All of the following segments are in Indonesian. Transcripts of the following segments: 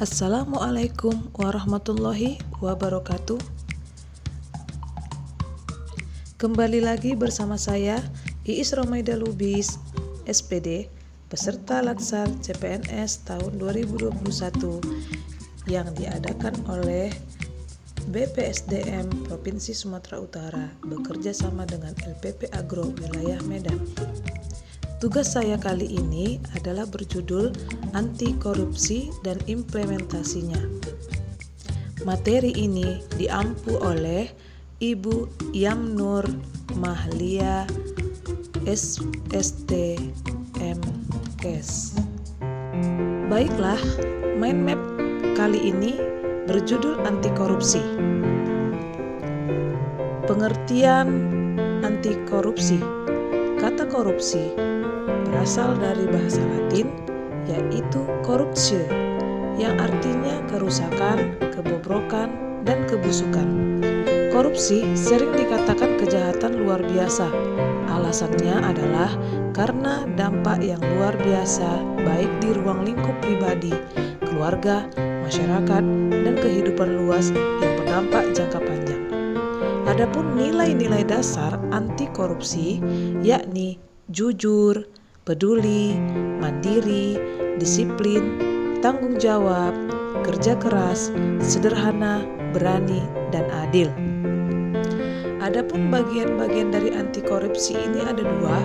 Assalamualaikum warahmatullahi wabarakatuh. Kembali lagi bersama saya Iis Romaida Lubis, SPD, peserta Latsar CPNS tahun 2021 yang diadakan oleh BPSDM Provinsi Sumatera Utara bekerja sama dengan LPP Agro Wilayah Medan. Tugas saya kali ini adalah berjudul Anti Korupsi dan Implementasinya. Materi ini diampu oleh Ibu Yamnur Mahlia, SST MKes. Baiklah, mind map kali ini berjudul Anti Korupsi. Pengertian anti korupsi. Kata korupsi berasal dari bahasa Latin yaitu corruptio yang artinya kerusakan, kebobrokan, dan kebusukan. Korupsi sering dikatakan kejahatan luar biasa. Alasannya adalah karena dampak yang luar biasa baik di ruang lingkup pribadi, keluarga, masyarakat, dan kehidupan luas yang berdampak jangka panjang. Adapun nilai-nilai dasar anti korupsi yakni jujur, peduli, mandiri, disiplin, tanggung jawab, kerja keras, sederhana, berani, dan adil. Adapun bagian-bagian dari anti korupsi ini ada dua,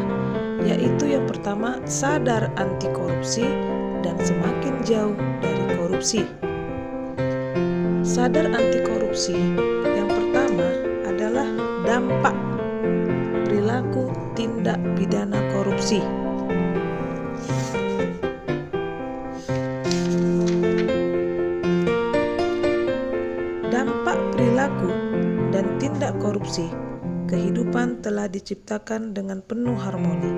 yaitu yang pertama sadar anti korupsi dan semakin jauh dari korupsi. Sadar anti korupsi yang pertama adalah dampak perilaku tindak pidana korupsi. Dampak perilaku dan tindak korupsi. Kehidupan telah diciptakan dengan penuh harmoni.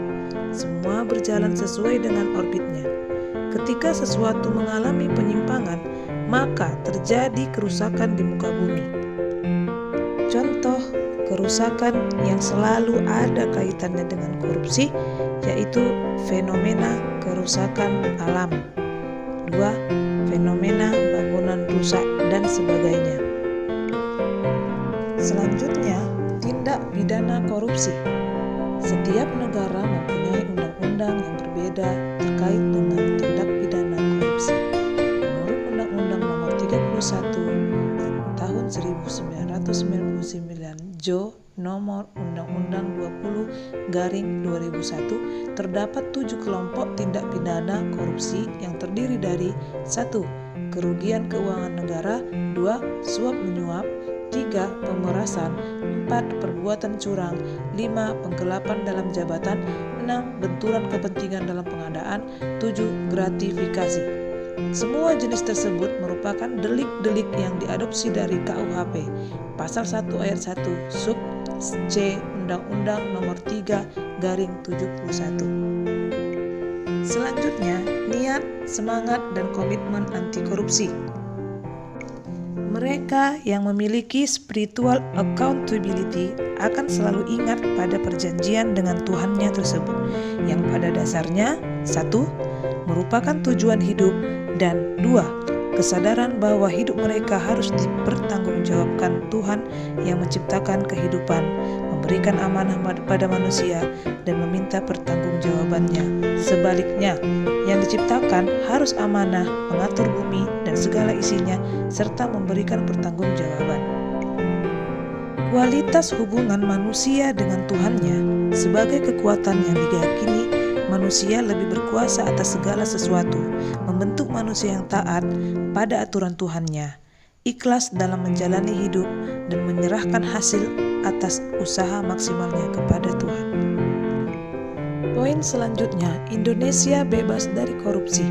Semua berjalan sesuai dengan orbitnya. Ketika sesuatu mengalami penyimpangan, maka terjadi kerusakan di muka bumi. Contoh kerusakan yang selalu ada kaitannya dengan korupsi yaitu fenomena kerusakan alam. 2. Fenomena bangunan rusak dan sebagainya. Selanjutnya, tindak pidana korupsi. Setiap negara mempunyai undang-undang yang berbeda terkait dengan tindak pidana korupsi. Menurut Undang-Undang Nomor 31 Tahun 1999 Jo Nomor Undang-Undang 20/2001 terdapat 7 kelompok tindak pidana korupsi yang terdiri dari 1. Kerugian keuangan negara, 2. Suap menyuap, 3. Pemerasan, 4. Perbuatan curang, 5. Penggelapan dalam jabatan, 6. Benturan kepentingan dalam pengadaan, 7. Gratifikasi. Semua jenis tersebut merupakan delik-delik yang diadopsi dari KUHP, Pasal 1 Ayat 1 Sub C Undang-Undang Nomor 3/71. Selanjutnya, niat, semangat, dan komitmen anti korupsi. Mereka yang memiliki spiritual accountability akan selalu ingat pada perjanjian dengan Tuhannya tersebut, yang pada dasarnya 1. Merupakan tujuan hidup, dan 2. Kesadaran bahwa hidup mereka harus dipertanggungjawabkan Tuhan yang menciptakan kehidupan, memberikan amanah pada manusia, dan meminta pertanggungjawabannya. Sebaliknya, yang diciptakan harus amanah, mengatur bumi dan segala isinya, serta memberikan pertanggungjawaban. Kualitas hubungan manusia dengan Tuhannya sebagai kekuatan yang diyakini manusia lebih berkuasa atas segala sesuatu, membentuk manusia yang taat pada aturan Tuhannya, ikhlas dalam menjalani hidup, dan menyerahkan hasil atas usaha maksimalnya kepada Tuhan. Poin selanjutnya, Indonesia bebas dari korupsi.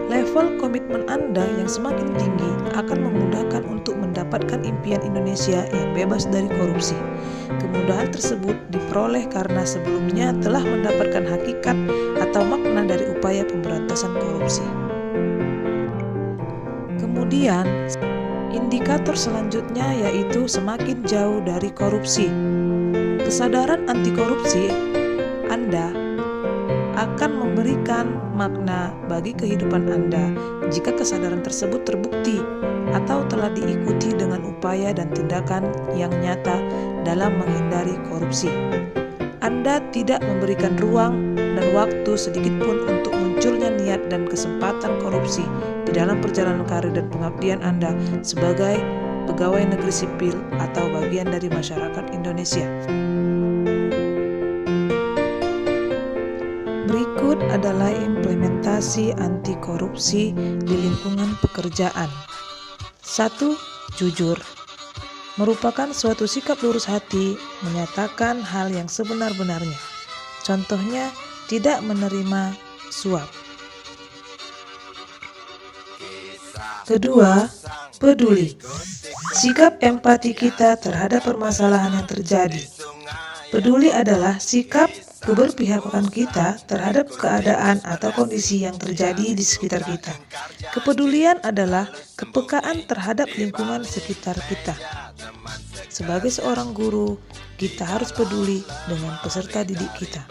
Level komitmen Anda yang semakin tinggi akan memudahkan untuk mendapatkan impian Indonesia yang bebas dari korupsi. Kemudahan tersebut diperoleh karena sebelumnya telah mendapatkan hakikat atau makna dari upaya pemberantasan korupsi. Kemudian, indikator selanjutnya yaitu semakin jauh dari korupsi. Kesadaran anti korupsi Anda akan memberikan makna bagi kehidupan Anda jika kesadaran tersebut terbukti atau telah diikuti dengan upaya dan tindakan yang nyata dalam menghindari korupsi. Anda tidak memberikan ruang dan waktu sedikitpun untuk munculnya niat dan kesempatan korupsi di dalam perjalanan karir dan pengabdian Anda sebagai pegawai negeri sipil atau bagian dari masyarakat Indonesia. Berikut adalah implementasi anti korupsi di lingkungan pekerjaan. 1. Jujur. Merupakan suatu sikap lurus hati menyatakan hal yang sebenar-benarnya. Contohnya, tidak menerima suap. Kedua, peduli. Sikap empati kita terhadap permasalahan yang terjadi. Peduli adalah sikap keberpihakan kita terhadap keadaan atau kondisi yang terjadi di sekitar kita. Kepedulian adalah kepekaan terhadap lingkungan sekitar kita. Sebagai seorang guru, kita harus peduli dengan peserta didik kita.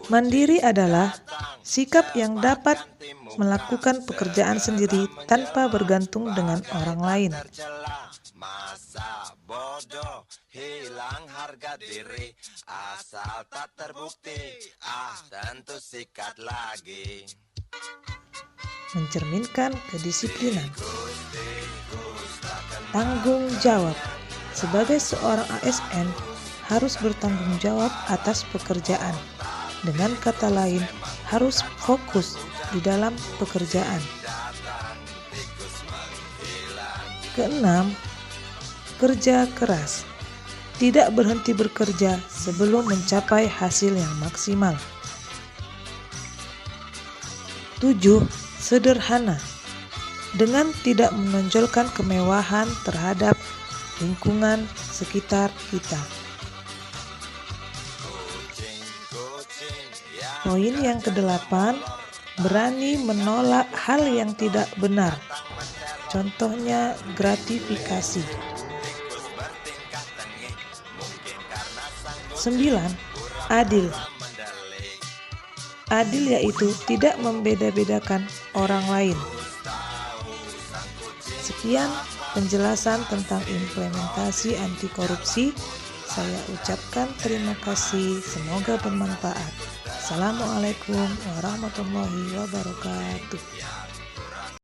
Mandiri adalah sikap yang dapat melakukan pekerjaan sendiri tanpa bergantung dengan orang lain. Hilang harga diri asal tak terbukti, tentu sikat lagi. Mencerminkan kedisiplinan. Tanggung jawab. Sebagai seorang ASN harus bertanggung jawab atas pekerjaan. Dengan kata lain, harus fokus di dalam pekerjaan. Keenam, kerja keras. Tidak berhenti bekerja sebelum mencapai hasil yang maksimal. 7. Sederhana. Dengan tidak menonjolkan kemewahan terhadap lingkungan sekitar kita. Poin yang ke-8, berani menolak hal yang tidak benar. Contohnya gratifikasi. 9. Adil. Adil yaitu tidak membeda-bedakan orang lain. Sekian penjelasan tentang implementasi anti korupsi. Saya ucapkan terima kasih, semoga bermanfaat. Assalamualaikum warahmatullahi wabarakatuh.